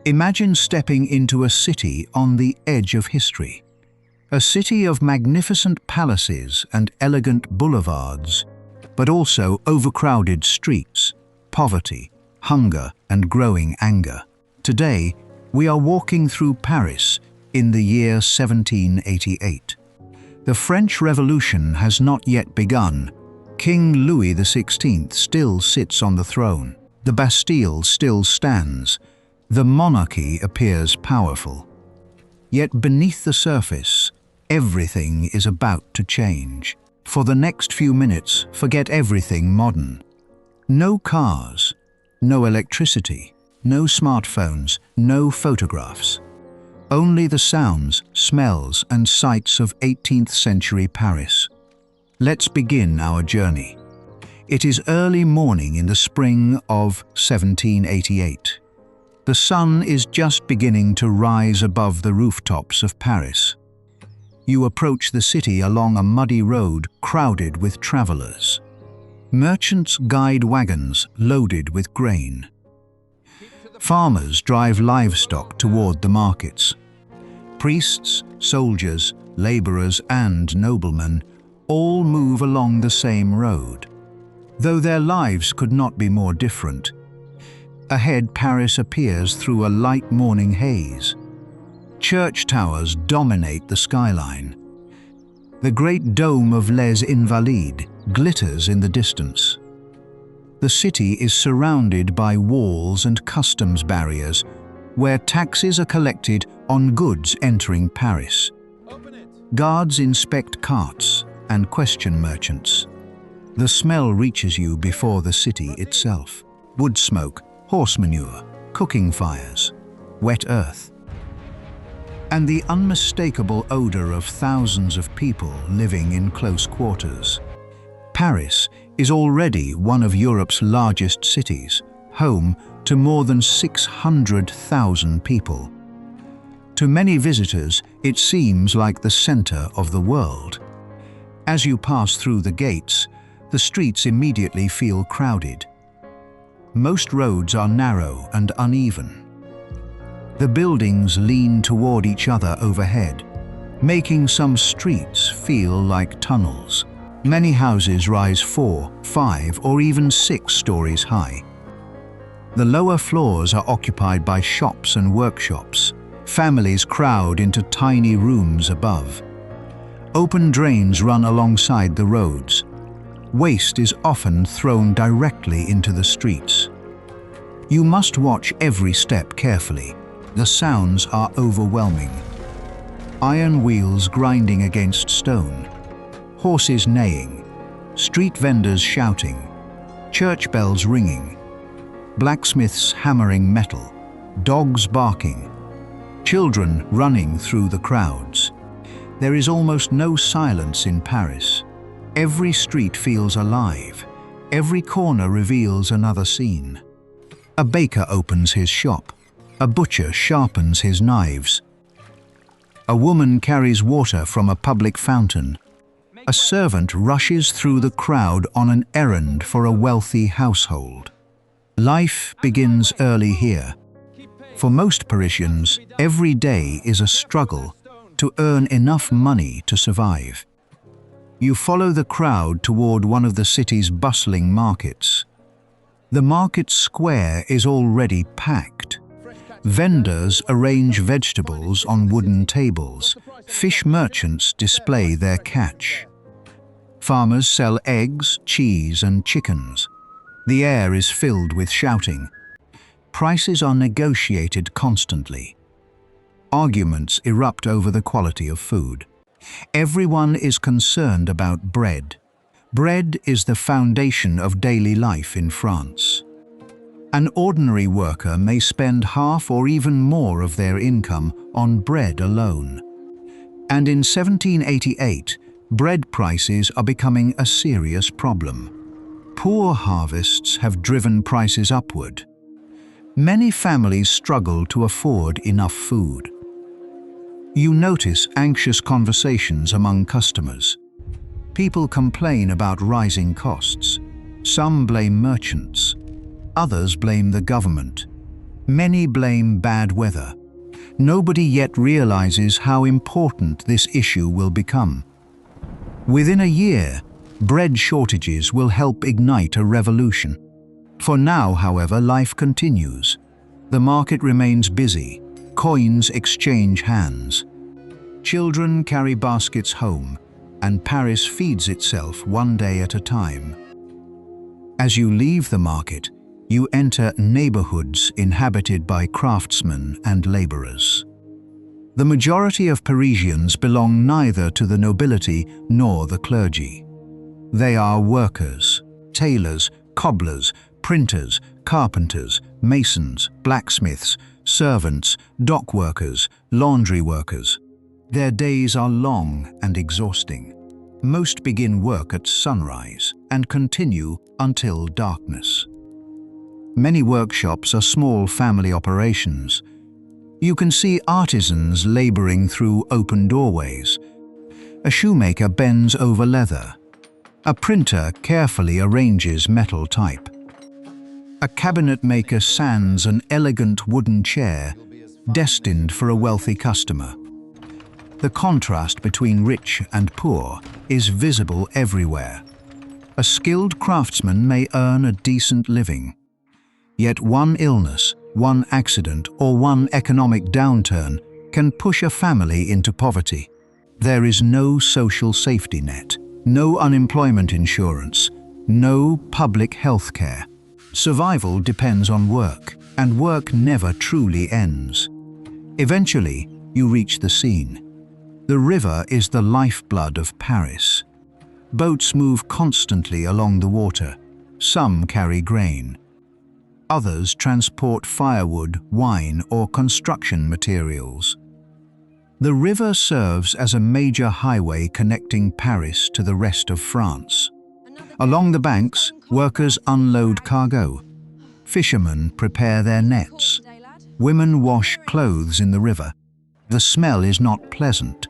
Imagine stepping into a city on the edge of history. A city of magnificent palaces and elegant boulevards, but also overcrowded streets, poverty, hunger, and growing anger. Today, we are walking through Paris in the year 1788. The French Revolution has not yet begun. King Louis XVI still sits on the throne. The Bastille still stands. The monarchy appears powerful. Yet beneath the surface, everything is about to change. For the next few minutes, forget everything modern. No cars, no electricity, no smartphones, no photographs. Only the sounds, smells, and sights of 18th century Paris. Let's begin our journey. It is early morning in the spring of 1788. The sun is just beginning to rise above the rooftops of Paris. You approach the city along a muddy road crowded with travelers. Merchants guide wagons loaded with grain. Farmers drive livestock toward the markets. Priests, soldiers, laborers, and noblemen all move along the same road, though their lives could not be more different. Ahead, Paris appears through a light morning haze. Church towers dominate the skyline. The great dome of Les Invalides glitters in the distance. The city is surrounded by walls and customs barriers, where taxes are collected on goods entering Paris. Guards inspect carts and question merchants. The smell reaches you before the city itself. Wood smoke, horse manure, cooking fires, wet earth, and the unmistakable odor of thousands of people living in close quarters. Paris is already one of Europe's largest cities, home to more than 600,000 people. To many visitors, it seems like the center of the world. As you pass through the gates, the streets immediately feel crowded. Most roads are narrow and uneven. The buildings lean toward each other overhead, making some streets feel like tunnels. Many houses rise 4, 5, or even 6 stories high. The lower floors are occupied by shops and workshops. Families crowd into tiny rooms above. Open drains run alongside the roads. Waste is often thrown directly into the streets. You must watch every step carefully. The sounds are overwhelming. Iron wheels grinding against stone, horses neighing, street vendors shouting, church bells ringing, blacksmiths hammering metal, dogs barking, children running through the crowds. There is almost no silence in Paris. Every street feels alive. Every corner reveals another scene. A baker opens his shop. A butcher sharpens his knives. A woman carries water from a public fountain. A servant rushes through the crowd on an errand for a wealthy household. Life begins early here. For most Parisians, every day is a struggle to earn enough money to survive. You follow the crowd toward one of the city's bustling markets. The market square is already packed. Vendors arrange vegetables on wooden tables. Fish merchants display their catch. Farmers sell eggs, cheese, and chickens. The air is filled with shouting. Prices are negotiated constantly. Arguments erupt over the quality of food. Everyone is concerned about bread. Bread is the foundation of daily life in France. An ordinary worker may spend half or even more of their income on bread alone. And in 1788, bread prices are becoming a serious problem. Poor harvests have driven prices upward. Many families struggle to afford enough food. You notice anxious conversations among customers. People complain about rising costs. Some blame merchants. Others blame the government. Many blame bad weather. Nobody yet realizes how important this issue will become. Within a year, bread shortages will help ignite a revolution. For now, however, life continues. The market remains busy. Coins exchange hands. Children carry baskets home, and Paris feeds itself one day at a time. As you leave the market, you enter neighborhoods inhabited by craftsmen and laborers. The majority of Parisians belong neither to the nobility nor the clergy. They are workers, tailors, cobblers, printers, carpenters, masons, blacksmiths, servants, dock workers, laundry workers. Their days are long and exhausting. Most begin work at sunrise and continue until darkness. Many workshops are small family operations. You can see artisans laboring through open doorways. A shoemaker bends over leather. A printer carefully arranges metal type. A cabinet maker sands an elegant wooden chair destined for a wealthy customer. The contrast between rich and poor is visible everywhere. A skilled craftsman may earn a decent living. Yet one illness, one accident, or one economic downturn can push a family into poverty. There is no social safety net, no unemployment insurance, no public health care. Survival depends on work, and work never truly ends. Eventually, you reach the Seine. The river is the lifeblood of Paris. Boats move constantly along the water. Some carry grain. Others transport firewood, wine, or construction materials. The river serves as a major highway connecting Paris to the rest of France. Along the banks, workers unload cargo. Fishermen prepare their nets. Women wash clothes in the river. The smell is not pleasant.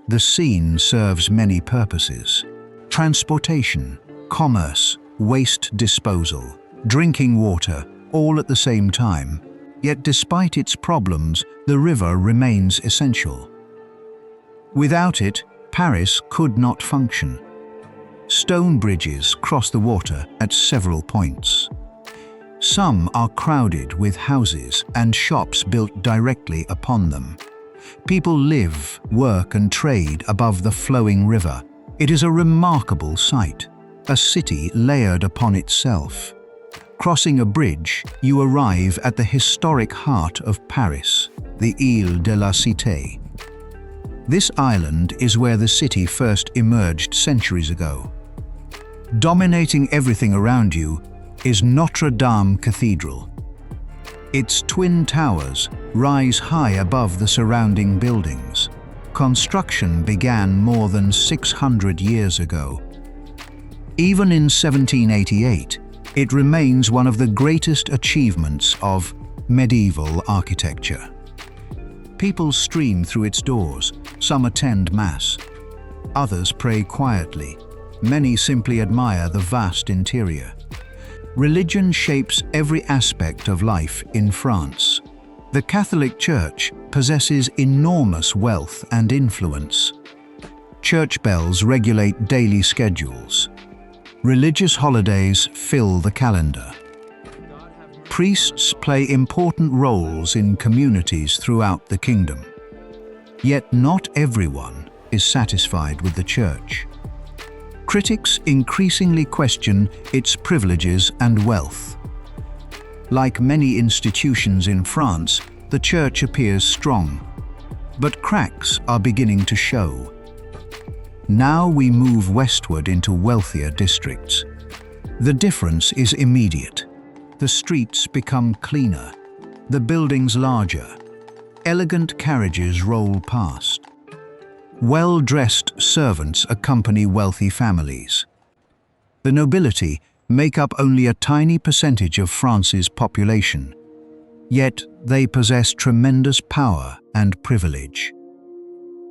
The Seine serves many purposes: transportation, commerce, waste disposal, drinking water, all at the same time. Yet despite its problems, the river remains essential. Without it, Paris could not function. Stone bridges cross the water at several points. Some are crowded with houses and shops built directly upon them. People live, work, and trade above the flowing river. It is a remarkable sight, a city layered upon itself. Crossing a bridge, you arrive at the historic heart of Paris, the Île de la Cité. This island is where the city first emerged centuries ago. Dominating everything around you is Notre-Dame Cathedral. Its twin towers rise high above the surrounding buildings. Construction began more than 600 years ago. Even in 1788, it remains one of the greatest achievements of medieval architecture. People stream through its doors. Some attend Mass. Others pray quietly. Many simply admire the vast interior. Religion shapes every aspect of life in France. The Catholic Church possesses enormous wealth and influence. Church bells regulate daily schedules. Religious holidays fill the calendar. Priests play important roles in communities throughout the kingdom. Yet not everyone is satisfied with the Church. Critics increasingly question its privileges and wealth. Like many institutions in France, the Church appears strong, but cracks are beginning to show. Now we move westward into wealthier districts. The difference is immediate. The streets become cleaner, the buildings larger. Elegant carriages roll past. Well-dressed servants accompany wealthy families. The nobility make up only a tiny percentage of France's population, yet they possess tremendous power and privilege.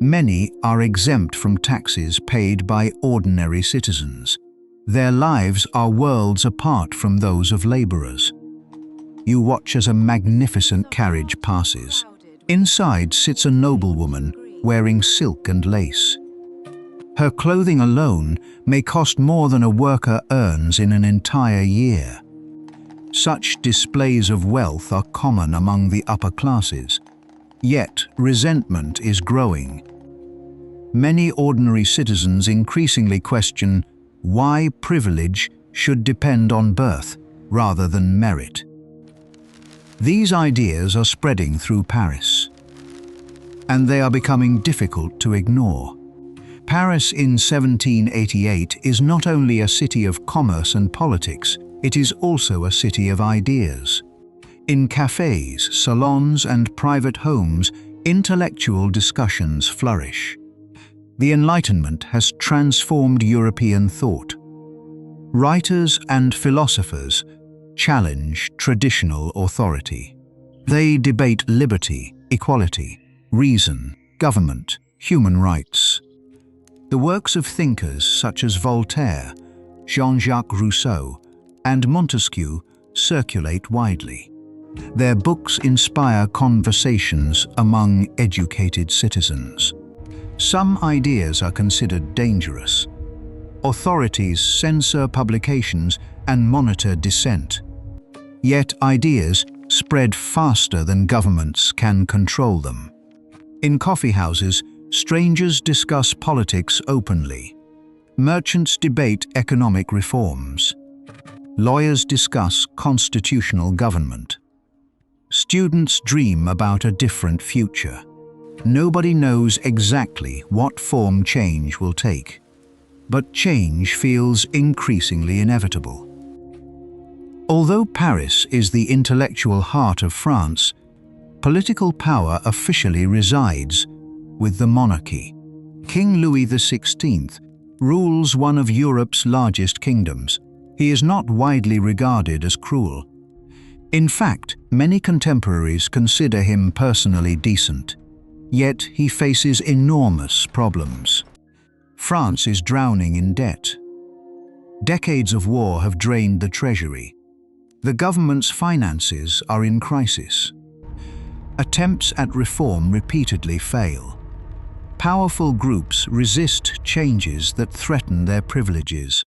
Many are exempt from taxes paid by ordinary citizens. Their lives are worlds apart from those of laborers. You watch as a magnificent carriage passes. Inside sits a noblewoman wearing silk and lace. Her clothing alone may cost more than a worker earns in an entire year. Such displays of wealth are common among the upper classes. Yet resentment is growing. Many ordinary citizens increasingly question why privilege should depend on birth rather than merit. These ideas are spreading through Paris, and they are becoming difficult to ignore. Paris in 1788 is not only a city of commerce and politics, it is also a city of ideas. In cafés, salons, and private homes, intellectual discussions flourish. The Enlightenment has transformed European thought. Writers and philosophers challenge traditional authority. They debate liberty, equality, reason, government, human rights. The works of thinkers such as Voltaire, Jean-Jacques Rousseau, and Montesquieu circulate widely. Their books inspire conversations among educated citizens. Some ideas are considered dangerous. Authorities censor publications and monitor dissent. Yet ideas spread faster than governments can control them. In coffee houses, strangers discuss politics openly. Merchants debate economic reforms. Lawyers discuss constitutional government. Students dream about a different future. Nobody knows exactly what form change will take, but change feels increasingly inevitable. Although Paris is the intellectual heart of France, political power officially resides with the monarchy. King Louis XVI rules one of Europe's largest kingdoms. He is not widely regarded as cruel. In fact, many contemporaries consider him personally decent. Yet he faces enormous problems. France is drowning in debt. Decades of war have drained the treasury. The government's finances are in crisis. Attempts at reform repeatedly fail. Powerful groups resist changes that threaten their privileges.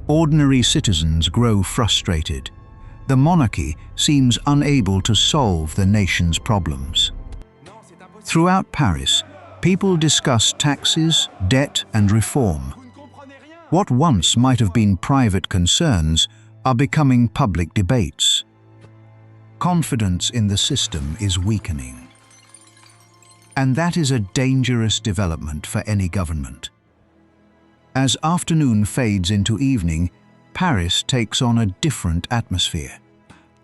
Ordinary citizens grow frustrated. The monarchy seems unable to solve the nation's problems. Throughout Paris, people discuss taxes, debt, and reform. What once might have been private concerns are becoming public debates. Confidence in the system is weakening. And that is a dangerous development for any government. As afternoon fades into evening, Paris takes on a different atmosphere.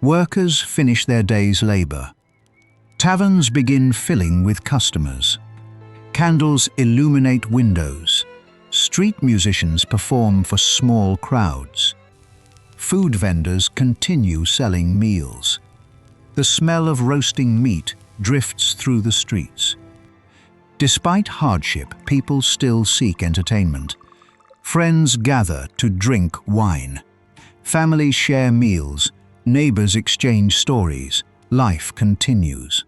Workers finish their day's labor. Taverns begin filling with customers. Candles illuminate windows. Street musicians perform for small crowds. Food vendors continue selling meals. The smell of roasting meat drifts through the streets. Despite hardship, people still seek entertainment. Friends gather to drink wine. Families share meals. Neighbors exchange stories. Life continues.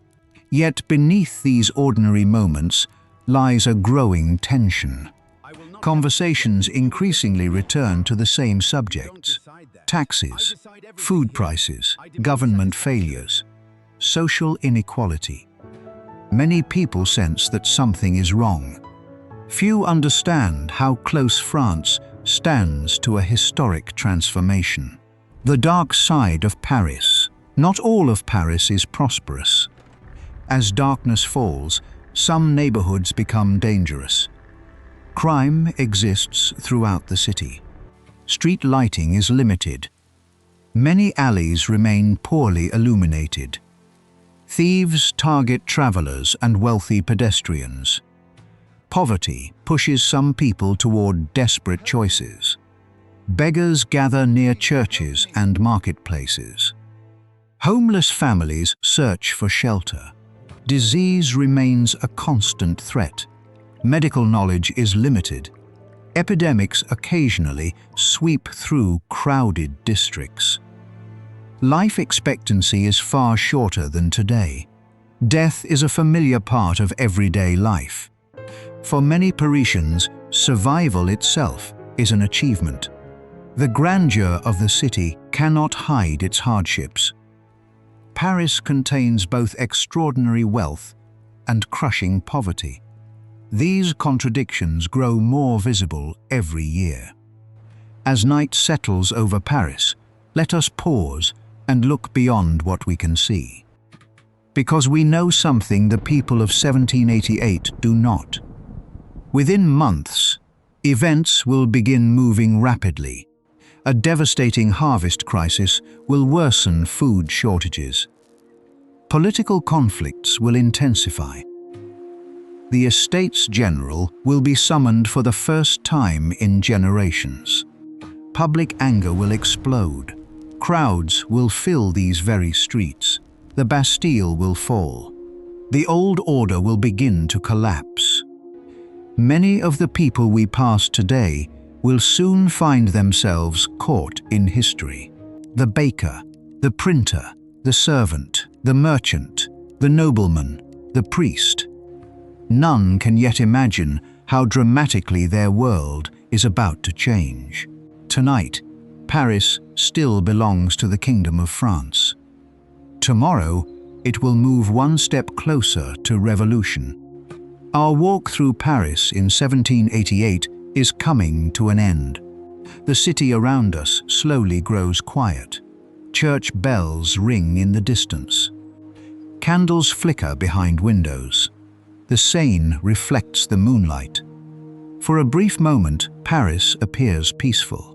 Yet beneath these ordinary moments lies a growing tension. Conversations increasingly return to the same subjects: taxes, food prices, government failures, social inequality. Many people sense that something is wrong. Few understand how close France stands to a historic transformation. The dark side of Paris. Not all of Paris is prosperous. As darkness falls, some neighborhoods become dangerous. Crime exists throughout the city. Street lighting is limited. Many alleys remain poorly illuminated. Thieves target travelers and wealthy pedestrians. Poverty pushes some people toward desperate choices. Beggars gather near churches and marketplaces. Homeless families search for shelter. Disease remains a constant threat. Medical knowledge is limited. Epidemics occasionally sweep through crowded districts. life expectancy is far shorter than today. Death is a familiar part of everyday life. For many Parisians, survival itself is an achievement. The grandeur of the city cannot hide its hardships. Paris contains both extraordinary wealth and crushing poverty. These contradictions grow more visible every year. As night settles over Paris, let us pause and look beyond what we can see. Because we know something the people of 1788 do not. Within months, events will begin moving rapidly. A devastating harvest crisis will worsen food shortages. Political conflicts will intensify. The Estates General will be summoned for the first time in generations. Public anger will explode. Crowds will fill these very streets. The Bastille will fall. The old order will begin to collapse. Many of the people we pass today will soon find themselves caught in history. The baker, the printer, the servant, the merchant, the nobleman, the priest. None can yet imagine how dramatically their world is about to change. Tonight, Paris still belongs to the Kingdom of France. Tomorrow, it will move one step closer to revolution. Our walk through Paris in 1788 is coming to an end. The city around us slowly grows quiet. Church bells ring in the distance. Candles flicker behind windows. The Seine reflects the moonlight. For a brief moment, Paris appears peaceful.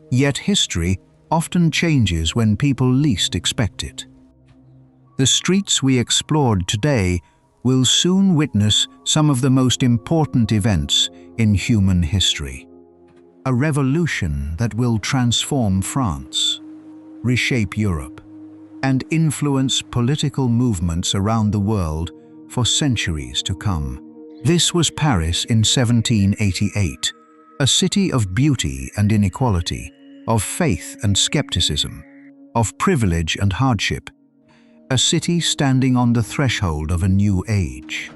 Yet history often changes when people least expect it. The streets we explored today will soon witness some of the most important events in human history. A revolution that will transform France, reshape Europe, and influence political movements around the world for centuries to come. This was Paris in 1788, a city of beauty and inequality, of faith and skepticism, of privilege and hardship, a city standing on the threshold of a new age.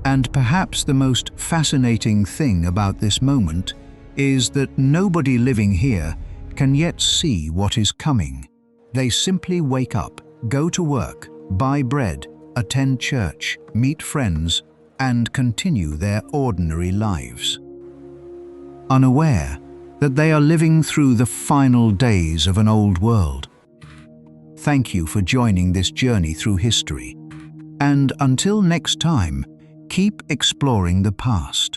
And perhaps the most fascinating thing about this moment is that nobody living here can yet see what is coming. They simply wake up, go to work, buy bread, attend church, meet friends, and continue their ordinary lives, unaware that they are living through the final days of an old world. Thank you for joining this journey through history. And until next time, keep exploring the past.